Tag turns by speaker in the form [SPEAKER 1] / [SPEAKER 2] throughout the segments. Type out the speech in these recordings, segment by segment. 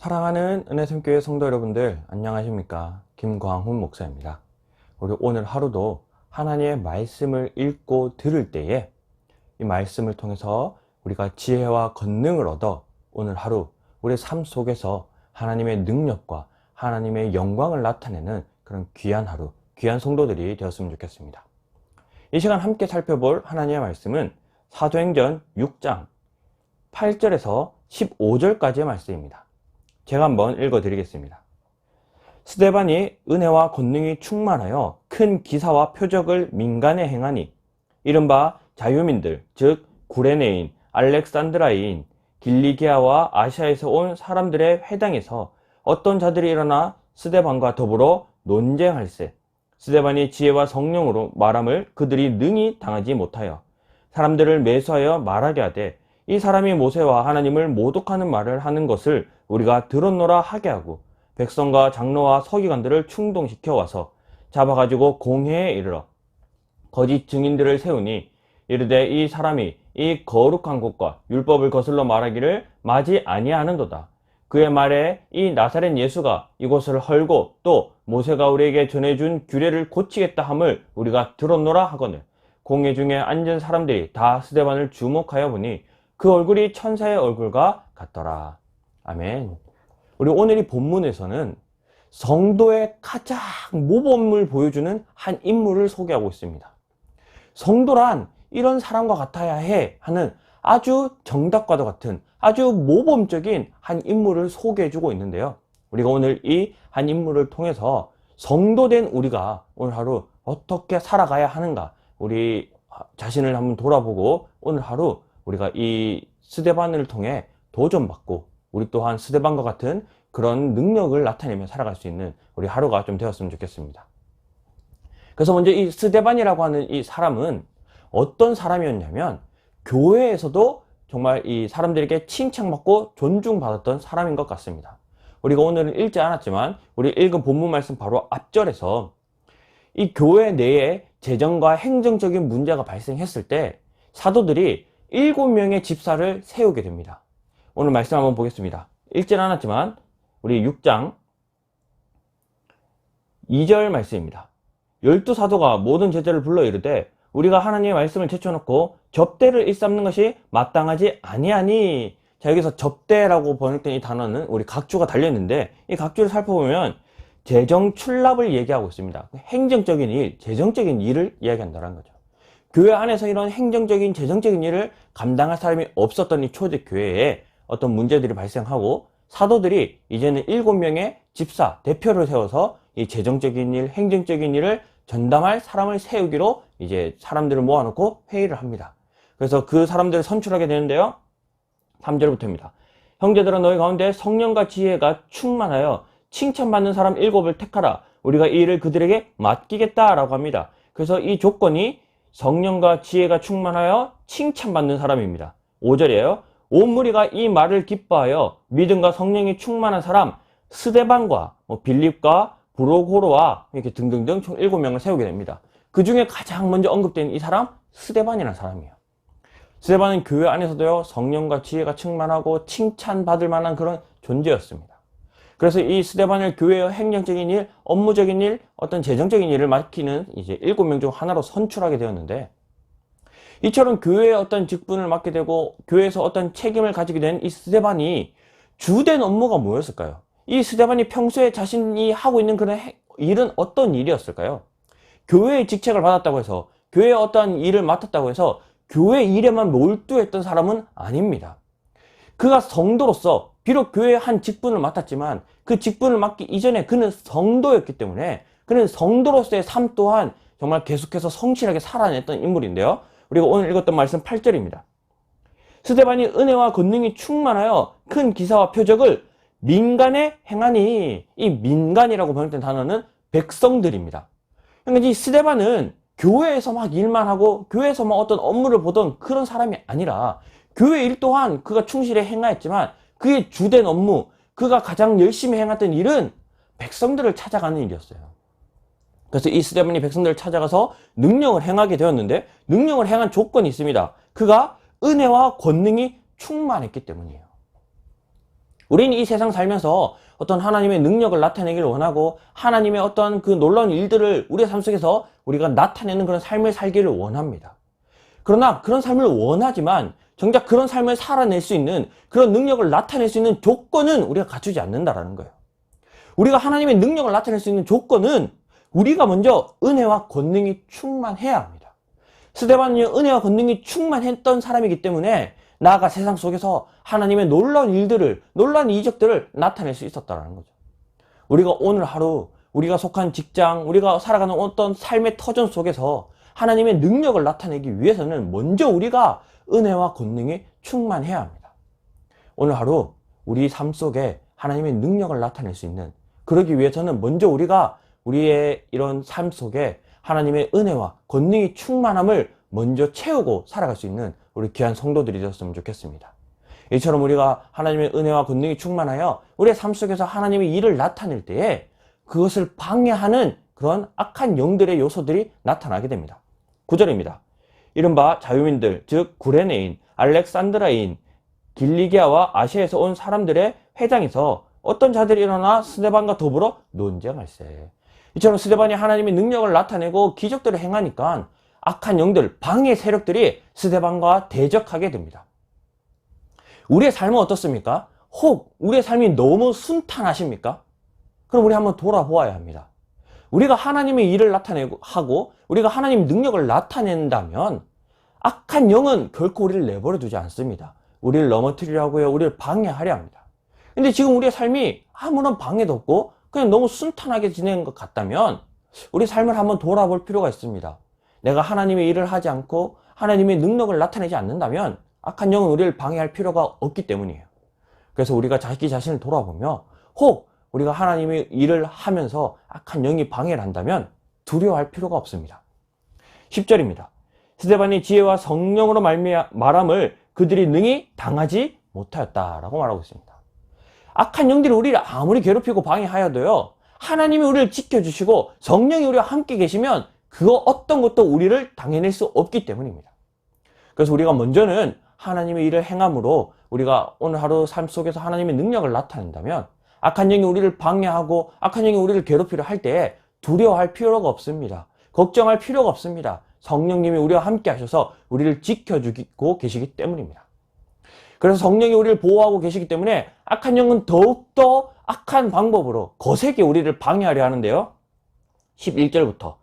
[SPEAKER 1] 사랑하는 은혜샘교회 성도 여러분들, 안녕하십니까? 김광훈 목사입니다. 우리 오늘 하루도 하나님의 말씀을 읽고 들을 때에 이 말씀을 통해서 우리가 지혜와 권능을 얻어 오늘 하루 우리의 삶 속에서 하나님의 능력과 하나님의 영광을 나타내는 그런 귀한 하루, 귀한 성도들이 되었으면 좋겠습니다. 이 시간 함께 살펴볼 하나님의 말씀은 사도행전 6장 8절에서 15절까지의 말씀입니다. 제가 한번 읽어드리겠습니다. 스데반이 은혜와 권능이 충만하여 큰 기사와 표적을 민간에 행하니 이른바 자유민들, 즉 구레네인, 알렉산드라인, 길리기아와 아시아에서 온 사람들의 회당에서 어떤 자들이 일어나 스데반과 더불어 논쟁할세. 스데반이 지혜와 성령으로 말함을 그들이 능히 당하지 못하여 사람들을 매수하여 말하게 하되 이 사람이 모세와 하나님을 모독하는 말을 하는 것을 우리가 들었노라 하게 하고 백성과 장로와 서기관들을 충동시켜 와서 잡아가지고 공회에 이르러 거짓 증인들을 세우니 이르되 이 사람이 이 거룩한 곳과 율법을 거슬러 말하기를 마지 아니하는도다. 그의 말에 이 나사렛 예수가 이곳을 헐고 또 모세가 우리에게 전해준 규례를 고치겠다 함을 우리가 들었노라 하거늘 공회 중에 앉은 사람들이 다 스데반을 주목하여 보니 그 얼굴이 천사의 얼굴과 같더라. 아멘. 우리 오늘 이 본문에서는 성도의 가장 모범을 보여주는 한 인물을 소개하고 있습니다. 성도란 이런 사람과 같아야 해 하는 아주 정답과도 같은 아주 모범적인 한 인물을 소개해주고 있는데요. 우리가 오늘 이 한 인물을 통해서 성도된 우리가 오늘 하루 어떻게 살아가야 하는가, 우리 자신을 한번 돌아보고 오늘 하루 우리가 이 스데반을 통해 도전받고 우리 또한 스데반과 같은 그런 능력을 나타내며 살아갈 수 있는 우리 하루가 좀 되었으면 좋겠습니다. 그래서 먼저 이 스데반이라고 하는 이 사람은 어떤 사람이었냐면 교회에서도 정말 이 사람들에게 칭찬받고 존중받았던 사람인 것 같습니다. 우리가 오늘은 읽지 않았지만 우리 읽은 본문 말씀 바로 앞절에서 이 교회 내에 재정과 행정적인 문제가 발생했을 때 사도들이 7명의 집사를 세우게 됩니다. 오늘 말씀 한번 보겠습니다. 읽진 않았지만 우리 6장 2절 말씀입니다. 12사도가 모든 제자를 불러 이르되 우리가 하나님의 말씀을 제쳐놓고 접대를 일삼는 것이 마땅하지 아니하니. 자, 여기서 접대라고 번역된 이 단어는 우리 각주가 달려있는데 이 각주를 살펴보면 재정 출납을 얘기하고 있습니다. 행정적인 일, 재정적인 일을 이야기한다는 거죠. 교회 안에서 이런 행정적인, 재정적인 일을 감당할 사람이 없었던 이 초대교회에 어떤 문제들이 발생하고 사도들이 이제는 7명의 집사, 대표를 세워서 이 재정적인 일, 행정적인 일을 전담할 사람을 세우기로 이제 사람들을 모아놓고 회의를 합니다. 그래서 그 사람들을 선출하게 되는데요. 3절부터입니다. 형제들아 너희 가운데 성령과 지혜가 충만하여 칭찬받는 사람 7을 택하라. 우리가 이 일을 그들에게 맡기겠다라고 합니다. 그래서 이 조건이 성령과 지혜가 충만하여 칭찬받는 사람입니다. 5절이에요. 온 무리가 이 말을 기뻐하여 믿음과 성령이 충만한 사람 스데반과 빌립과 브로고로와 이렇게 등등등 총 7명을 세우게 됩니다. 그 중에 가장 먼저 언급된 이 사람 스데반이라는 사람이에요. 스데반은 교회 안에서도요 성령과 지혜가 충만하고 칭찬받을 만한 그런 존재였습니다. 그래서 이 스데반을 교회의 행정적인 일, 업무적인 일, 어떤 재정적인 일을 맡기는 이제 7명 중 하나로 선출하게 되었는데 이처럼 교회의 어떤 직분을 맡게 되고 교회에서 어떤 책임을 가지게 된 이 스데반이 주된 업무가 뭐였을까요? 이 스데반이 평소에 자신이 하고 있는 그런 일은 어떤 일이었을까요? 교회의 직책을 받았다고 해서 교회의 어떤 일을 맡았다고 해서 교회 일에만 몰두했던 사람은 아닙니다. 그가 성도로서 비록 교회의 한 직분을 맡았지만 그 직분을 맡기 이전에 그는 성도였기 때문에 그는 성도로서의 삶 또한 정말 계속해서 성실하게 살아냈던 인물인데요. 우리가 오늘 읽었던 말씀 8절입니다. 스데반이 은혜와 권능이 충만하여 큰 기사와 표적을 민간에 행하니. 이 민간이라고 번역된 단어는 백성들입니다. 그러니까 이 스데반은 교회에서 막 일만 하고 교회에서 막 어떤 업무를 보던 그런 사람이 아니라 교회 일 또한 그가 충실히 행하였지만 그의 주된 업무, 그가 가장 열심히 행했던 일은 백성들을 찾아가는 일이었어요. 그래서 이 스데반이 백성들을 찾아가서 능력을 행하게 되었는데 능력을 행한 조건이 있습니다. 그가 은혜와 권능이 충만했기 때문이에요. 우리는 이 세상 살면서 어떤 하나님의 능력을 나타내기를 원하고 하나님의 어떤 그 놀라운 일들을 우리의 삶 속에서 우리가 나타내는 그런 삶을 살기를 원합니다. 그러나 그런 삶을 원하지만 정작 그런 삶을 살아낼 수 있는 그런 능력을 나타낼 수 있는 조건은 우리가 갖추지 않는다라는 거예요. 우리가 하나님의 능력을 나타낼 수 있는 조건은 우리가 먼저 은혜와 권능이 충만해야 합니다. 스데반이 은혜와 권능이 충만했던 사람이기 때문에 나아가 세상 속에서 하나님의 놀라운 일들을, 놀라운 이적들을 나타낼 수 있었다는 거죠. 우리가 오늘 하루, 우리가 속한 직장, 우리가 살아가는 어떤 삶의 터전 속에서 하나님의 능력을 나타내기 위해서는 먼저 우리가 은혜와 권능이 충만해야 합니다. 오늘 하루 우리 삶 속에 하나님의 능력을 나타낼 수 있는, 그러기 위해서는 먼저 우리가 우리의 이런 삶 속에 하나님의 은혜와 권능이 충만함을 먼저 채우고 살아갈 수 있는 우리 귀한 성도들이 되었으면 좋겠습니다. 이처럼 우리가 하나님의 은혜와 권능이 충만하여 우리의 삶 속에서 하나님의 일을 나타낼 때에 그것을 방해하는 그런 악한 영들의 요소들이 나타나게 됩니다. 9절입니다. 이른바 자유민들, 즉 구레네인, 알렉산드라인, 길리기아와 아시아에서 온 사람들의 회당에서 어떤 자들이 일어나 스데반과 더불어 논쟁할세. 이처럼 스데반이 하나님의 능력을 나타내고 기적들을 행하니까 악한 영들, 방해 세력들이 스데반과 대적하게 됩니다. 우리의 삶은 어떻습니까? 혹 우리의 삶이 너무 순탄하십니까? 그럼 우리 한번 돌아보아야 합니다. 우리가 하나님의 일을 나타내고 하고 우리가 하나님의 능력을 나타낸다면 악한 영은 결코 우리를 내버려 두지 않습니다. 우리를 넘어뜨리려고요. 우리를 방해하려 합니다. 근데 지금 우리의 삶이 아무런 방해도 없고 그냥 너무 순탄하게 지내는 것 같다면 우리 삶을 한번 돌아볼 필요가 있습니다. 내가 하나님의 일을 하지 않고 하나님의 능력을 나타내지 않는다면 악한 영은 우리를 방해할 필요가 없기 때문이에요. 그래서 우리가 자기 자신을 돌아보며 혹 우리가 하나님의 일을 하면서 악한 영이 방해를 한다면 두려워할 필요가 없습니다. 10절입니다. 스데반이 지혜와 성령으로 말함을 그들이 능히 당하지 못하였다라고 말하고 있습니다. 악한 영들이 우리를 아무리 괴롭히고 방해하여도요, 하나님이 우리를 지켜주시고 성령이 우리와 함께 계시면 그거 어떤 것도 우리를 당해낼 수 없기 때문입니다. 그래서 우리가 먼저는 하나님의 일을 행함으로 우리가 오늘 하루 삶 속에서 하나님의 능력을 나타낸다면 악한 영이 우리를 방해하고 악한 영이 우리를 괴롭히려 할 때에 두려워할 필요가 없습니다. 걱정할 필요가 없습니다. 성령님이 우리와 함께 하셔서 우리를 지켜주고 계시기 때문입니다. 그래서 성령이 우리를 보호하고 계시기 때문에 악한 영은 더욱더 악한 방법으로 거세게 우리를 방해하려 하는데요. 11절부터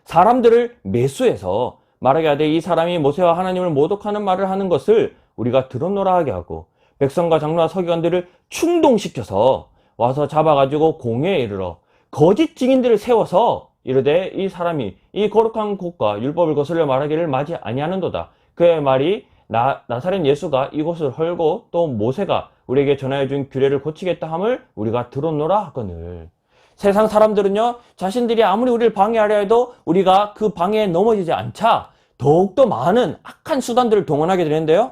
[SPEAKER 1] 사람들을 매수해서 말하게 하되 이 사람이 모세와 하나님을 모독하는 말을 하는 것을 우리가 들었노라 하게 하고 백성과 장로와 서기관들을 충동시켜서 와서 잡아가지고 공회에 이르러 거짓 증인들을 세워서 이르되 이 사람이 이 거룩한 곳과 율법을 거슬려 말하기를 마지 아니하는도다. 그의 말이 나사렛 예수가 이곳을 헐고 또 모세가 우리에게 전하여 준 규례를 고치겠다 함을 우리가 들었노라 하거늘. 세상 사람들은요, 자신들이 아무리 우리를 방해하려 해도 우리가 그 방해에 넘어지지 않자 더욱더 많은 악한 수단들을 동원하게 되는데요.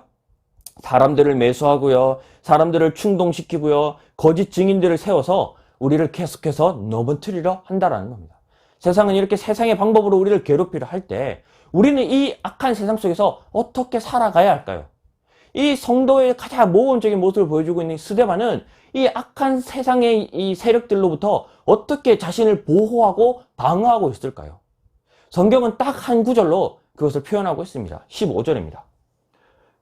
[SPEAKER 1] 사람들을 매수하고요, 사람들을 충동시키고요, 거짓 증인들을 세워서 우리를 계속해서 넘어뜨리려 한다라는 겁니다. 세상은 이렇게 세상의 방법으로 우리를 괴롭히려 할 때 우리는 이 악한 세상 속에서 어떻게 살아가야 할까요? 이 성도의 가장 모범적인 모습을 보여주고 있는 스데반은 이 악한 세상의 이 세력들로부터 어떻게 자신을 보호하고 방어하고 있을까요? 성경은 딱 한 구절로 그것을 표현하고 있습니다. 15절입니다.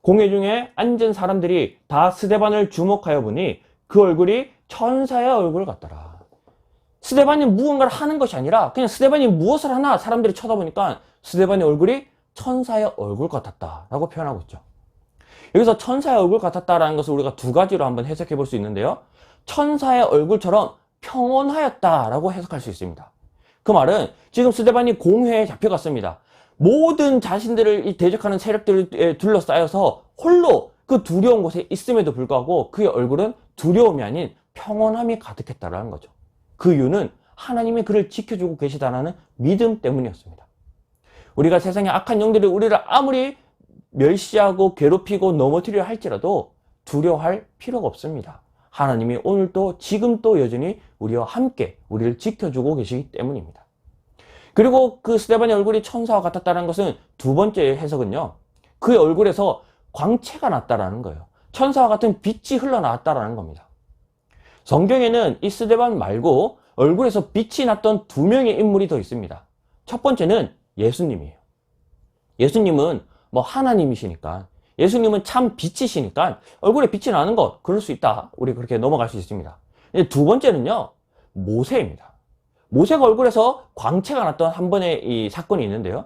[SPEAKER 1] 공회 중에 앉은 사람들이 다 스데반을 주목하여 보니 그 얼굴이 천사의 얼굴 같더라. 스데반이 무언가를 하는 것이 아니라 그냥 스데반이 무엇을 하나 사람들이 쳐다보니까 스데반의 얼굴이 천사의 얼굴 같았다라고 표현하고 있죠. 여기서 천사의 얼굴 같았다라는 것을 우리가 두 가지로 한번 해석해 볼 수 있는데요. 천사의 얼굴처럼 평온하였다라고 해석할 수 있습니다. 그 말은 지금 스데반이 공회에 잡혀갔습니다. 모든 자신들을 대적하는 세력들에 둘러싸여서 홀로 그 두려운 곳에 있음에도 불구하고 그의 얼굴은 두려움이 아닌 평온함이 가득했다라는 거죠. 그 이유는 하나님이 그를 지켜주고 계시다는 믿음 때문이었습니다. 우리가 세상의 악한 영들이 우리를 아무리 멸시하고 괴롭히고 넘어뜨리려 할지라도 두려워할 필요가 없습니다. 하나님이 오늘도 지금도 여전히 우리와 함께 우리를 지켜주고 계시기 때문입니다. 그리고 그 스데반의 얼굴이 천사와 같았다는 것은 두 번째 해석은요, 그의 얼굴에서 광채가 났다라는 거예요. 천사와 같은 빛이 흘러나왔다라는 겁니다. 성경에는 이 스데반 말고 얼굴에서 빛이 났던 두 명의 인물이 더 있습니다. 첫 번째는 예수님이에요. 예수님은 뭐 하나님이시니까, 예수님은 참 빛이시니까 얼굴에 빛이 나는 것, 그럴 수 있다. 우리 그렇게 넘어갈 수 있습니다. 두 번째는요, 모세입니다. 모세가 얼굴에서 광채가 났던 한 번의 이 사건이 있는데요.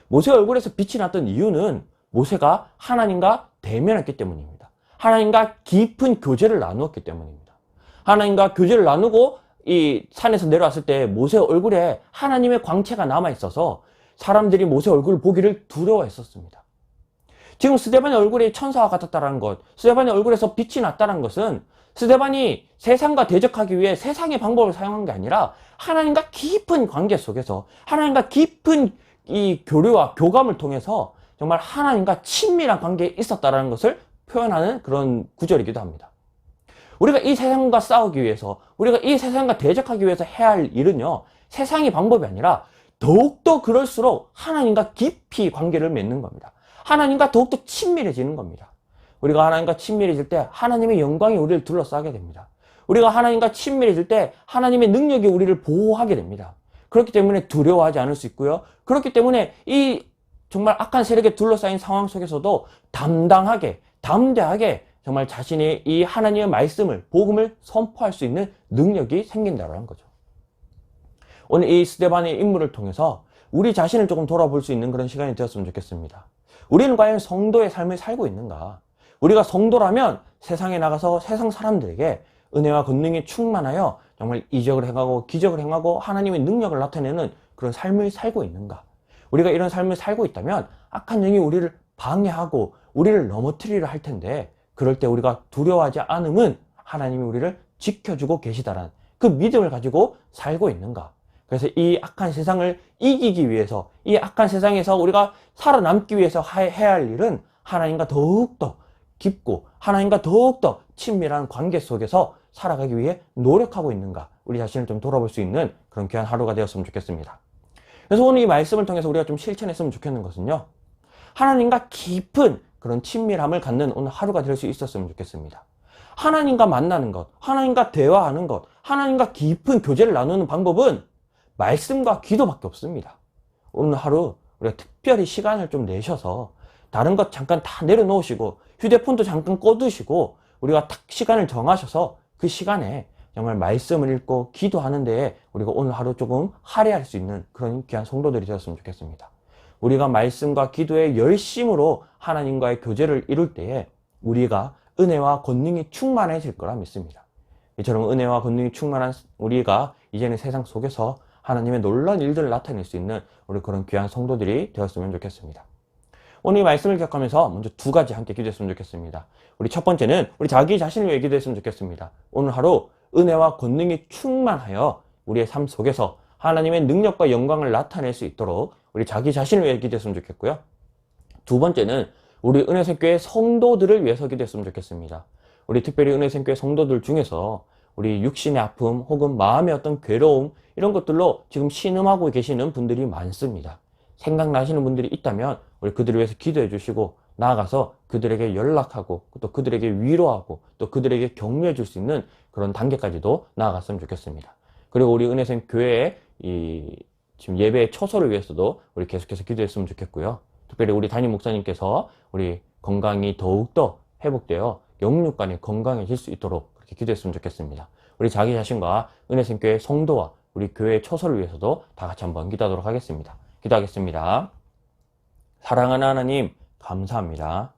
[SPEAKER 1] 모세가 얼굴에서 빛이 났던 이유는 모세가 하나님과 대면했기 때문입니다. 하나님과 깊은 교제를 나누었기 때문입니다. 하나님과 교제를 나누고 이 산에서 내려왔을 때 모세 얼굴에 하나님의 광채가 남아있어서 사람들이 모세 얼굴을 보기를 두려워했었습니다. 지금 스데반의 얼굴이 천사와 같았다는 것, 스데반의 얼굴에서 빛이 났다는 것은 스데반이 세상과 대적하기 위해 세상의 방법을 사용한 게 아니라 하나님과 깊은 관계 속에서 하나님과 깊은 이 교류와 교감을 통해서 정말 하나님과 친밀한 관계에 있었다는 것을 표현하는 그런 구절이기도 합니다. 우리가 이 세상과 싸우기 위해서, 우리가 이 세상과 대적하기 위해서 해야 할 일은요, 세상의 방법이 아니라 더욱더 그럴수록 하나님과 깊이 관계를 맺는 겁니다. 하나님과 더욱더 친밀해지는 겁니다. 우리가 하나님과 친밀해질 때 하나님의 영광이 우리를 둘러싸게 됩니다. 우리가 하나님과 친밀해질 때 하나님의 능력이 우리를 보호하게 됩니다. 그렇기 때문에 두려워하지 않을 수 있고요. 그렇기 때문에 이 정말 악한 세력에 둘러싸인 상황 속에서도 담대하게 정말 자신의 이 하나님의 말씀을, 복음을 선포할 수 있는 능력이 생긴다는 거죠. 오늘 이 스데반의 인물을 통해서 우리 자신을 조금 돌아볼 수 있는 그런 시간이 되었으면 좋겠습니다. 우리는 과연 성도의 삶을 살고 있는가? 우리가 성도라면 세상에 나가서 세상 사람들에게 은혜와 권능이 충만하여 정말 이적을 행하고 기적을 행하고 하나님의 능력을 나타내는 그런 삶을 살고 있는가? 우리가 이런 삶을 살고 있다면 악한 영이 우리를 방해하고 우리를 넘어뜨리려 할 텐데, 그럴 때 우리가 두려워하지 않음은 하나님이 우리를 지켜주고 계시다라는 그 믿음을 가지고 살고 있는가? 그래서 이 악한 세상을 이기기 위해서, 이 악한 세상에서 우리가 살아남기 위해서 해야 할 일은 하나님과 더욱더 깊고 하나님과 더욱더 친밀한 관계 속에서 살아가기 위해 노력하고 있는가? 우리 자신을 좀 돌아볼 수 있는 그런 귀한 하루가 되었으면 좋겠습니다. 그래서 오늘 이 말씀을 통해서 우리가 좀 실천했으면 좋겠는 것은요, 하나님과 깊은 그런 친밀함을 갖는 오늘 하루가 될 수 있었으면 좋겠습니다. 하나님과 만나는 것, 하나님과 대화하는 것, 하나님과 깊은 교제를 나누는 방법은 말씀과 기도밖에 없습니다. 오늘 하루 우리가 특별히 시간을 좀 내셔서 다른 것 잠깐 다 내려놓으시고 휴대폰도 잠깐 꺼두시고 우리가 딱 시간을 정하셔서 그 시간에 정말 말씀을 읽고 기도하는 데에 우리가 오늘 하루 조금 할애할 수 있는 그런 귀한 성도들이 되었으면 좋겠습니다. 우리가 말씀과 기도의 열심으로 하나님과의 교제를 이룰 때에 우리가 은혜와 권능이 충만해질 거라 믿습니다. 이처럼 은혜와 권능이 충만한 우리가 이제는 세상 속에서 하나님의 놀라운 일들을 나타낼 수 있는 우리 그런 귀한 성도들이 되었으면 좋겠습니다. 오늘 이 말씀을 기억하면서 먼저 두 가지 함께 기도했으면 좋겠습니다. 우리 첫 번째는 우리 자기 자신을 위해 기도했으면 좋겠습니다. 오늘 하루 은혜와 권능이 충만하여 우리의 삶 속에서 하나님의 능력과 영광을 나타낼 수 있도록 우리 자기 자신을 위해 기도했으면 좋겠고요. 두 번째는 우리 은혜생교회 성도들을 위해서 기도했으면 좋겠습니다. 우리 특별히 은혜생교회 성도들 중에서 우리 육신의 아픔 혹은 마음의 어떤 괴로움 이런 것들로 지금 신음하고 계시는 분들이 많습니다. 생각나시는 분들이 있다면 우리 그들을 위해서 기도해 주시고 나아가서 그들에게 연락하고 또 그들에게 위로하고 또 그들에게 격려해 줄 수 있는 그런 단계까지도 나아갔으면 좋겠습니다. 그리고 우리 은혜생 교회의 지금 예배의 처소를 위해서도 우리 계속해서 기도했으면 좋겠고요. 특별히 우리 담임 목사님께서 우리 건강이 더욱더 회복되어 영육간이 건강해질 수 있도록 그렇게 기도했으면 좋겠습니다. 우리 자기 자신과 은혜생 교회 성도와 우리 교회의 처소를 위해서도 다 같이 한번 기도하도록 하겠습니다. 기도하겠습니다. 사랑하는 하나님, 감사합니다.